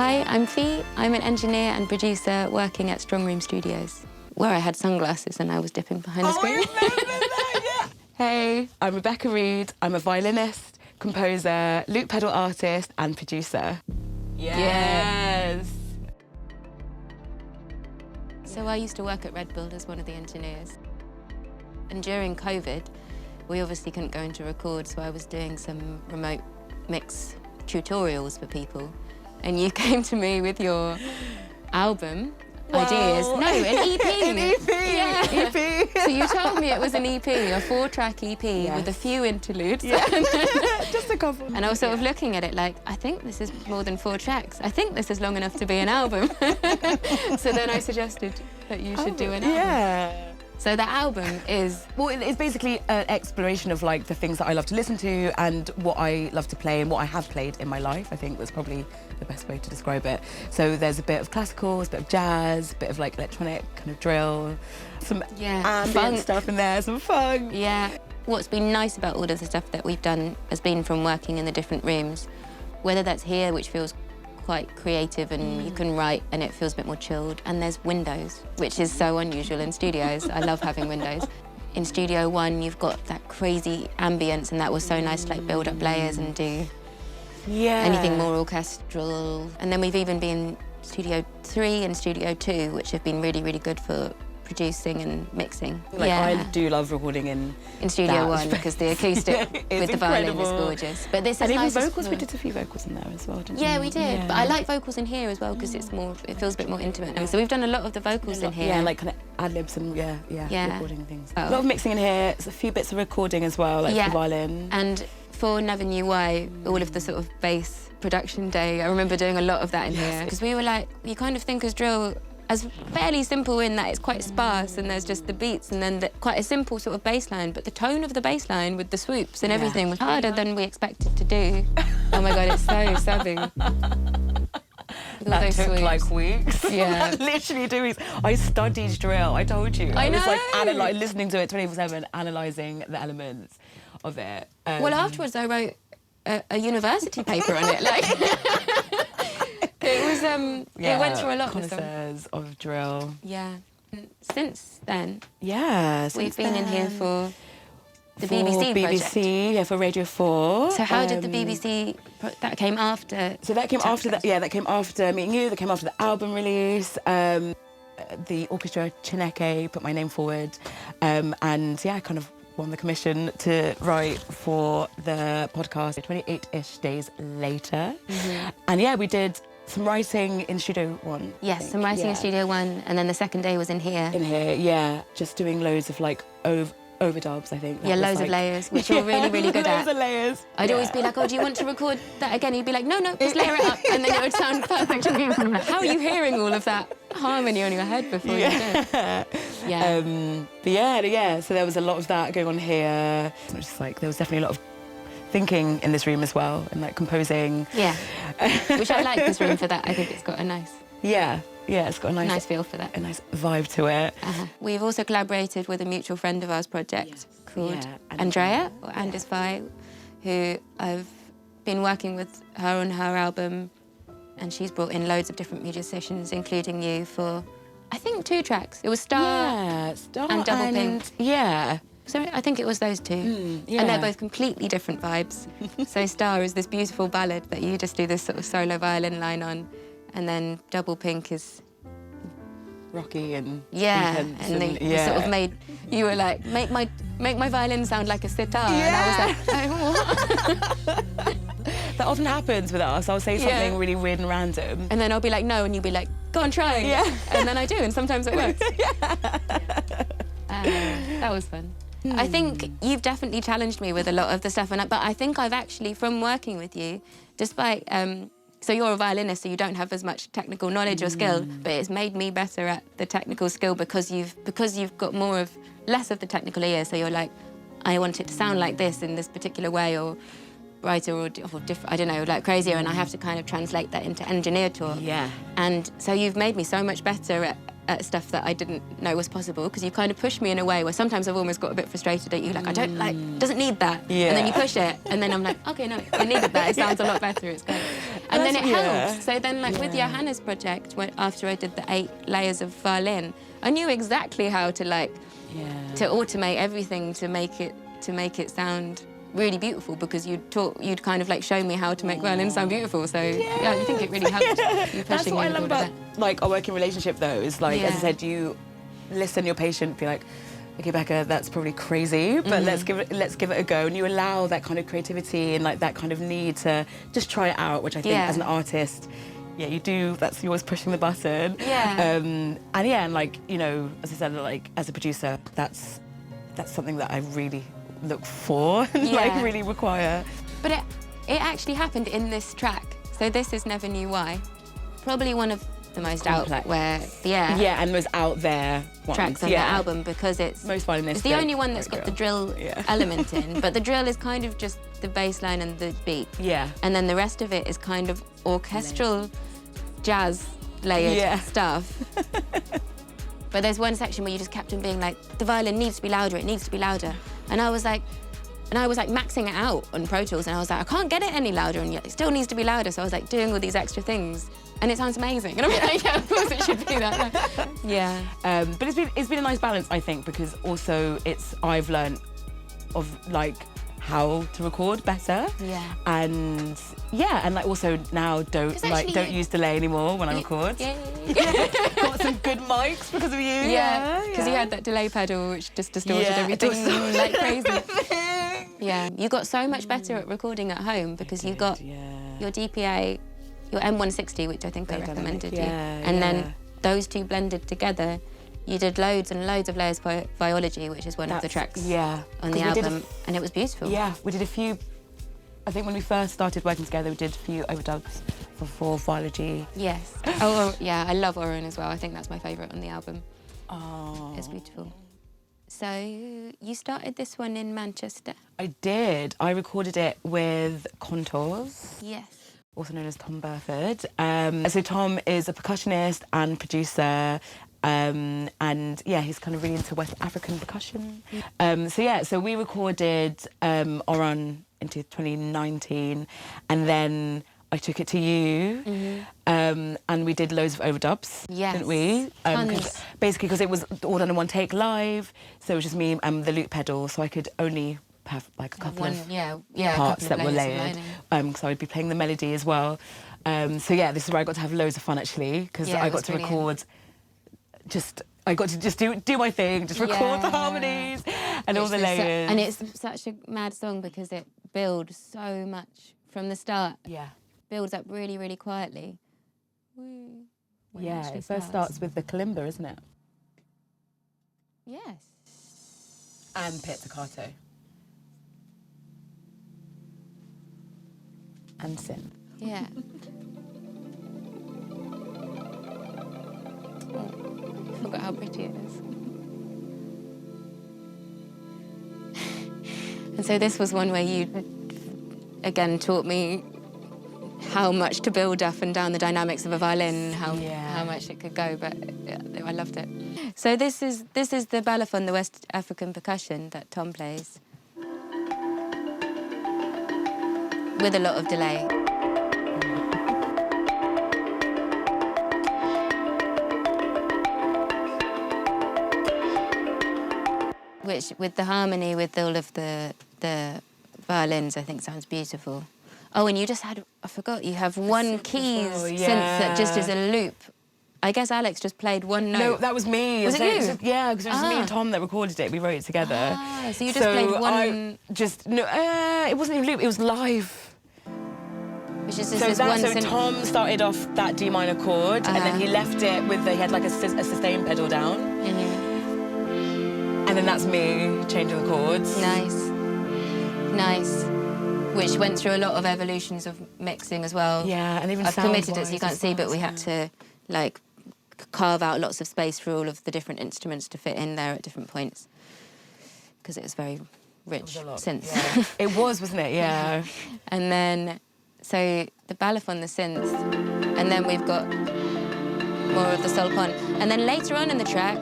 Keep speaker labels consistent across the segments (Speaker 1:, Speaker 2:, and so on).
Speaker 1: Hi, I'm Fia. I'm an engineer and producer working at Strongroom Studios, where I had sunglasses and I was dipping behind the screen.
Speaker 2: I remember that, yeah.
Speaker 3: Hey, I'm Rebekah Reid. I'm a violinist, composer, loop pedal artist and producer.
Speaker 1: Yes. So I used to work at Red Bull as one of the engineers. And during COVID, we obviously couldn't go into record, so I was doing some remote mix tutorials for people. And you came to me with your album ideas. No, an EP.
Speaker 3: An EP.
Speaker 1: Yeah.
Speaker 3: EP.
Speaker 1: So you told me it was an EP, a 4-track EP with a few interludes.
Speaker 3: Yeah. Just a couple.
Speaker 1: And I was sort of looking at it like, I think this is more than 4 tracks. I think this is long enough to be an album. So then I suggested that you should do an album.
Speaker 3: Yeah.
Speaker 1: So the album is...
Speaker 3: Well, it's basically an exploration of like the things that I love to listen to and what I love to play and what I have played in my life, I think was probably the best way to describe it. So there's a bit of classical, a bit of jazz, a bit of like electronic kind of drill, some ambient
Speaker 1: funk
Speaker 3: stuff in there, some funk.
Speaker 1: Yeah. What's been nice about all of the stuff that we've done has been from working in the different rooms, whether that's here, which feels quite creative and you can write and it feels a bit more chilled, and there's windows, which is so unusual in studios. I love having windows. In Studio 1, you've got that crazy ambience, and that was so nice to like build up layers and do anything more orchestral. And then we've even been Studio 3 and Studio 2, which have been really, really good for producing and mixing.
Speaker 3: Like, I do love recording in
Speaker 1: Studio 1 because the acoustic with the violin is gorgeous. But this is
Speaker 3: and
Speaker 1: nice
Speaker 3: even vocals, we did a few vocals in there as well, didn't we?
Speaker 1: Yeah, we did. Yeah. But I like vocals in here as well because it's more, it feels a bit more intimate. So we've done a lot of the vocals in here.
Speaker 3: Yeah, like kind of ad-libs and recording things.
Speaker 1: Oh.
Speaker 3: A lot of mixing in here, there's a few bits of recording as well, like the violin.
Speaker 1: And for Never Knew Why, all of the sort of bass production day, I remember doing a lot of that in here. Because we were like, you kind of think as drill as fairly simple in that it's quite sparse and there's just the beats and then quite a simple sort of bass line, but the tone of the bass line with the swoops and everything was harder than we expected to do. Oh my God, it's so subby.
Speaker 3: That took
Speaker 1: swoops.
Speaker 3: like weeks.
Speaker 1: Yeah.
Speaker 3: Literally 2 weeks. I studied drill, I told you.
Speaker 1: I
Speaker 3: was
Speaker 1: know.
Speaker 3: like listening to it 24/7, analysing the elements of it.
Speaker 1: Well, afterwards I wrote a university paper on it. Like, it was, it went through a lot of stuff.
Speaker 3: Connoisseurs of drill.
Speaker 1: Yeah. Since then,
Speaker 3: we've
Speaker 1: been in here for the
Speaker 3: for
Speaker 1: BBC project.
Speaker 3: BBC, for Radio 4.
Speaker 1: So how did the BBC, that came after?
Speaker 3: So that came after that, that came after Meeting You, that came after the album release. The orchestra Chineke put my name forward. And I kind of won the commission to write for the podcast 28-ish days later. And we did some writing in Studio 1.
Speaker 1: Yes, some writing in Studio 1, and then the second day was in here.
Speaker 3: In here, just doing loads of like overdubs, I think.
Speaker 1: Yeah, loads of layers, which you're really, really good at.
Speaker 3: Loads of layers.
Speaker 1: I'd always be like, oh, do you want to record that again? He'd be like, no, just layer it up, and then it would sound perfect. How are you hearing all of that harmony on your head before you do it?
Speaker 3: Yeah. So there was a lot of that going on here. It was just like, there was definitely a lot of thinking in this room as well, and like composing.
Speaker 1: Yeah, which I like this room for that. I think it's got a nice...
Speaker 3: Yeah, it's got a nice
Speaker 1: feel for that.
Speaker 3: A nice vibe to it.
Speaker 1: We've also collaborated with a mutual friend of ours project called Andrea, or Andis Vi, who I've been working with her on her album, and she's brought in loads of different musicians, including you, for, I think, 2 tracks. It was Star and Double Pink.
Speaker 3: Yeah.
Speaker 1: So I think it was those 2. And they're both completely different vibes. So Star is this beautiful ballad that you just do this sort of solo violin line on, and then Double Pink is
Speaker 3: rocky and
Speaker 1: intense and sort of made, you were like, make my violin sound like a sitar, and I was like, what?
Speaker 3: That often happens with us. I'll say something really weird and random,
Speaker 1: and then I'll be like, no, and you'll be like, go on, try. And then I do, and sometimes it works. That was fun. I think you've definitely challenged me with a lot of the stuff, but I think I've actually, from working with you, despite, so you're a violinist, so you don't have as much technical knowledge or skill, but it's made me better at the technical skill because you've got less of the technical ear, so you're like, I want it to sound like this in this particular way, or brighter or different, I don't know, like crazier, and I have to kind of translate that into engineer talk. And so you've made me so much better at stuff that I didn't know was possible, because you kind of push me in a way where sometimes I've almost got a bit frustrated at you, like, I don't doesn't need that. And then you push it, and then I'm like, okay, no, it needed that, it sounds a lot better, it's great. And And then it helps. So then, like with Johanna's project, after I did the 8 layers of violin, I knew exactly how to to automate everything to make it sound really beautiful, because you'd kind of like show me how to make violin sound beautiful. So yeah, I think it really helped. You
Speaker 3: That's what I love about like a working relationship, though, is like as I said, you listen, you're patient, be like, okay, Becca, that's probably crazy, but let's give it a go. And you allow that kind of creativity and like that kind of need to just try it out, which I think as an artist, you do. You're always pushing the button. And like, you know, as I said, like as a producer, that's something that I really look for and like really require.
Speaker 1: But it actually happened in this track. So this is Never Knew Why. Probably one of the most and most out there tracks on the album, because it's
Speaker 3: most violinistic.
Speaker 1: It's the only one that's got the drill element in, but the drill is kind of just the bass line and the beat. And then the rest of it is kind of orchestral jazz layered stuff. But there's one section where you just kept on being like, the violin needs to be louder, it needs to be louder. And I was like maxing it out on Pro Tools, and I was like, I can't get it any louder, and yet it still needs to be louder. So I was like doing all these extra things, and it sounds amazing. And I'm like, yeah, of course it should be that.
Speaker 3: But it's been a nice balance, I think, because also I've learned of like how to record better. And like also now don't use delay anymore when I record. Got some good mics because of you.
Speaker 1: Because you had that delay pedal which just distorted everything like crazy. You got so much better at recording at home because you got your DPA, your M160, which I think I recommended you, and then those two blended together. You did loads and loads of layers for Biology, which is one of the tracks on the album, and it was beautiful.
Speaker 3: We did a few. I think when we first started working together, we did a few overdubs for Biology.
Speaker 1: Yes. I love Oren as well. I think that's my favourite on the album.
Speaker 3: Oh.
Speaker 1: It's beautiful. So you started this one in Manchester?
Speaker 3: I did. I recorded it with Contours.
Speaker 1: Yes.
Speaker 3: Also known as Tom Burford. So Tom is a percussionist and producer. And he's kind of really into West African percussion. So we recorded Oran into 2019, and then I took it to you, and we did loads of overdubs, didn't we? Basically, because it was all done in one take live, so it was just me and the loop pedal, so I could only have like a couple of parts that were layered, because I would be playing the melody as well. This is where I got to have loads of fun, actually, because I got to record. I got to just do my thing, just record the harmonies and all the layers.
Speaker 1: And it's such a mad song because it builds so much from the start. Builds up really, really quietly.
Speaker 3: It first starts with the kalimba, isn't it?
Speaker 1: Yes.
Speaker 3: And pizzicato. And synth.
Speaker 1: Yeah. I forgot how pretty it is. And so this was one where you, again, taught me how much to build up and down the dynamics of a violin, how much it could go, but I loved it. So this is the balafon, the West African percussion that Tom plays, with a lot of delay. Which, with the harmony, with all of the violins, I think sounds beautiful. Oh, and you just had, I forgot, you have one keys synth that just is a loop. I guess Alex just played one note.
Speaker 3: No, that was me.
Speaker 1: Was it you?
Speaker 3: Yeah, because it was me and Tom that recorded it. We wrote it together.
Speaker 1: So you just played one...
Speaker 3: it wasn't even loop, it was live.
Speaker 1: Which is just one
Speaker 3: Tom started off that D minor chord, and then he left it with he had like a sustain pedal down. And then that's me changing the chords. Nice. Which went through a lot of evolutions of mixing as well. Yeah, and even
Speaker 1: I've committed it so you can't see, but we had to like carve out lots of space for all of the different instruments to fit in there at different points, because it was very rich synth.
Speaker 3: Yeah. It was, wasn't it? Yeah.
Speaker 1: And then, so the balafon, the synth, and then we've got more of the solpon. And then later on in the track,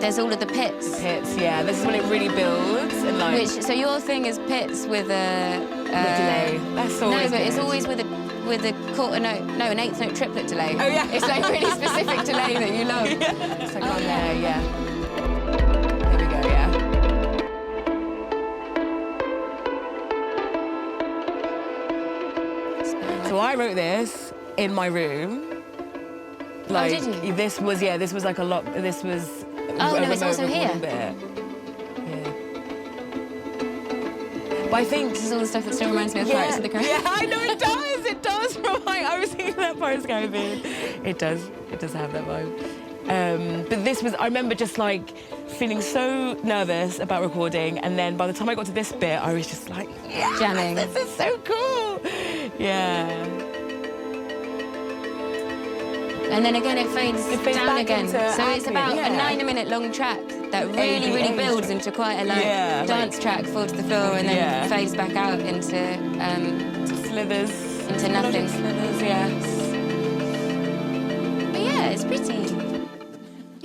Speaker 1: there's all of the pits.
Speaker 3: Pits, yeah. This is when it really builds and like.
Speaker 1: So your thing is pits with a
Speaker 3: delay. That's always
Speaker 1: no, but
Speaker 3: good.
Speaker 1: it's always with with a quarter note, no, an eighth note triplet delay.
Speaker 3: Oh, yeah.
Speaker 1: It's like really specific delay that you love.
Speaker 3: Yeah.
Speaker 1: It's like
Speaker 3: Oh,
Speaker 1: on
Speaker 3: yeah,
Speaker 1: there.
Speaker 3: yeah. There we go, yeah. So I wrote this in my room. Like,
Speaker 1: did you?
Speaker 3: This was like a lot, this was...
Speaker 1: Oh,
Speaker 3: a
Speaker 1: no, it's also
Speaker 3: remote
Speaker 1: here.
Speaker 3: recording bit. Yeah. But I think...
Speaker 1: This is all the stuff that still reminds me of Pirates of the Caribbean.
Speaker 3: Yeah, I know it does. It does. From like, I was thinking that Pirates of the Caribbean. It does have that vibe. But this was, I remember just like feeling so nervous about recording, and then by the time I got to this bit, I was just like, yeah,
Speaker 1: jamming.
Speaker 3: This is so cool. Yeah.
Speaker 1: And then again, it fades down
Speaker 3: back
Speaker 1: again.
Speaker 3: into
Speaker 1: So it's about
Speaker 3: yeah.
Speaker 1: a 9-minute long track that really builds into quite a dance track, fall to the floor, and then fades back out into
Speaker 3: slithers.
Speaker 1: into nothing.
Speaker 3: Slithers, yeah.